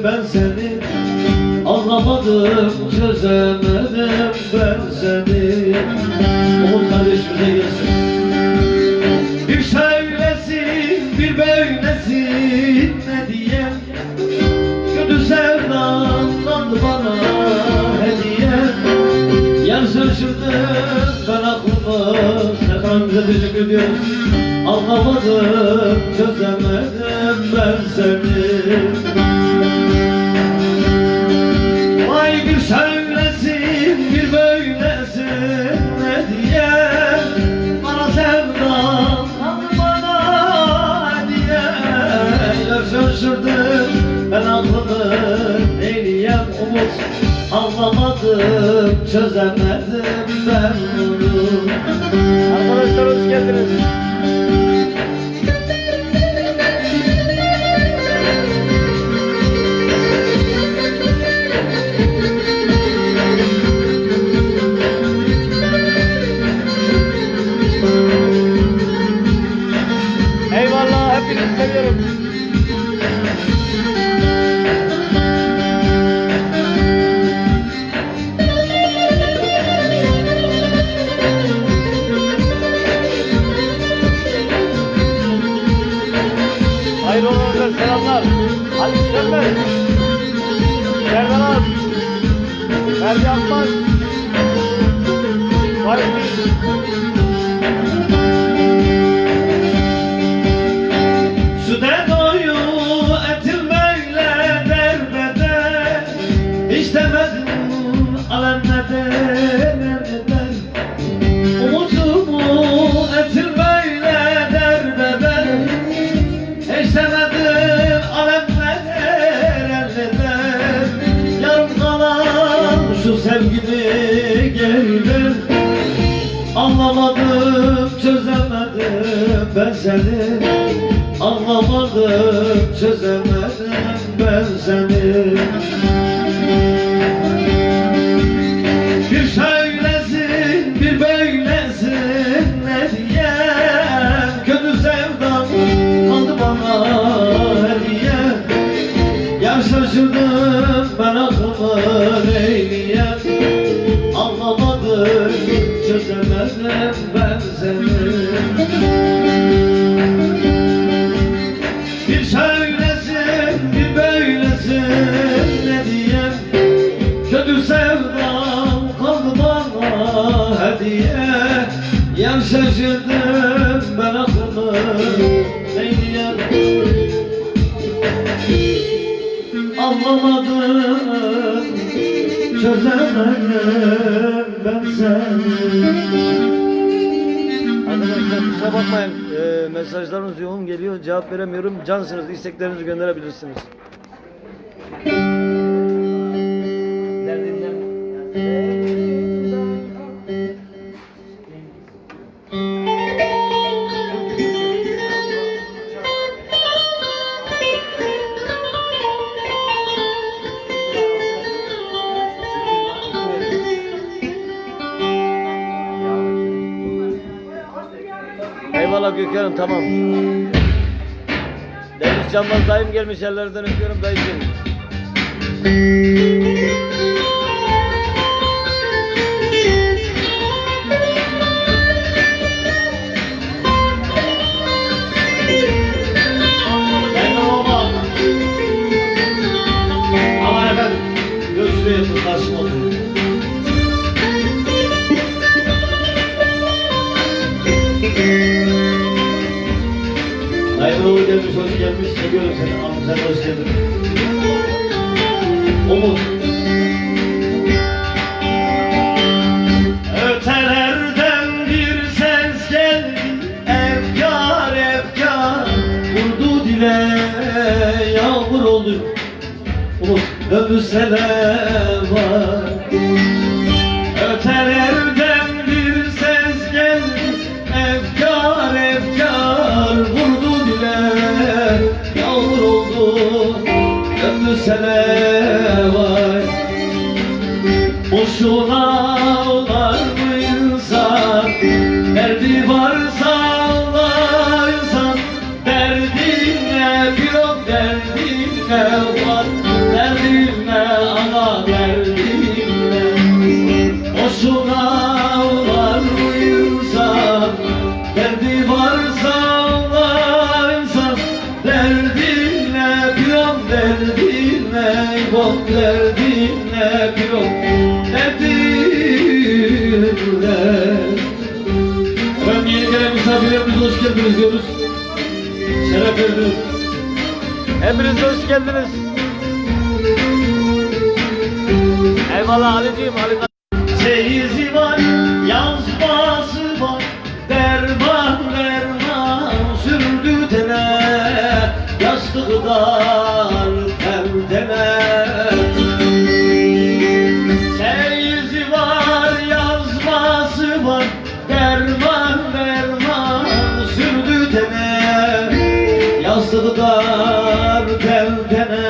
ben seni. Anlamadım, çözemedim ben seni. Umut kardeş bize gelsin. Bir şöylesin, bir böylesin ne diyeyim. Kötü sevdanlandı bana hediye. Yar şaşırdım ben aklımı. Efendim bize teşekkür ediyoruz. Anlamadım, çözemedim ben seni. Vay bir şöylesin, bir böylesin ne diye. Bana sevdan, bana hediye. Yar şaşırdım ben aklımı eyleyem umut. Anlamadım, çözemedim ben bunu. Arkadaşlar hoş geldiniz. Eyvallah, hepinizi seviyorum. Hayırlı olsun, selamlar. Ali Sönmez, Serdar Ağaz, Ferdi Akmaz, Faik. Süde doyu etim böyle derbeder. Hiç demedim alem neden. Umutumu etim böyle derbeder. Hiç demedim alem neden. Yarım kalan şu sevgimi gelir. Anlamadım, çözemedim ben seni. Anlamadım, çözemedim ben seni. Bir şöylesin, bir böylesin ne diyeyim. Kötü sevdam kaldı bana hediye. Yar şaşırdım ben aklımı neyleyem. Anlamadım, çözemedim ben seni. Bir şöylesin, bir böylesin ne diyeyim. Kötü sevdam kaldı bana hediye. Yar şaşırdım ben aklımı neyleyem. Anlamadım, çözemedim ben seni. Arkadaşlar kusura bakmayın, mesajlarınız yoğun geliyor, cevap veremiyorum. Cansınız, isteklerinizi gönderebilirsiniz. Eyvallah Gökhan'ım, tamam. Deniz Canmaz dayım gelmiş, yerlerden öpüyorum dayıcığım. Aman efendim, gözüne yapın karşıma oturun. Dayıoğlu gelmiş, hoş gelmiş. Seviyorum seni. Abi sen hoş geldin. Umut. Ötelerden bir ses geldi. Efkar efkar vurdu dile. Yağmur oldu. Umut. Öpüseler var. Ötelerden bir ses geldi. Efkar efkar vurdu dile. Yağmur oldu. Öpüseler var. Boşuna ağlar mı insan? Derdi varsa ağlar insan. Derdine bir o derdine var. varsa ağlarsa derdine piyon, derdine bok, derdine piyon, derdine. Efendim yeni gelen misafirlerimize hoş geldiniz diyoruz. Şeref verdiniz. Hepiniz hoş geldiniz. Eyvallah Ali'ciğim, Ali. Çeyizi var, yazması var, derman derman sürdü tene, yastıklar terdene. Çeyizi var, yazması var, derman derman sürdü tene, yastıklar terdene.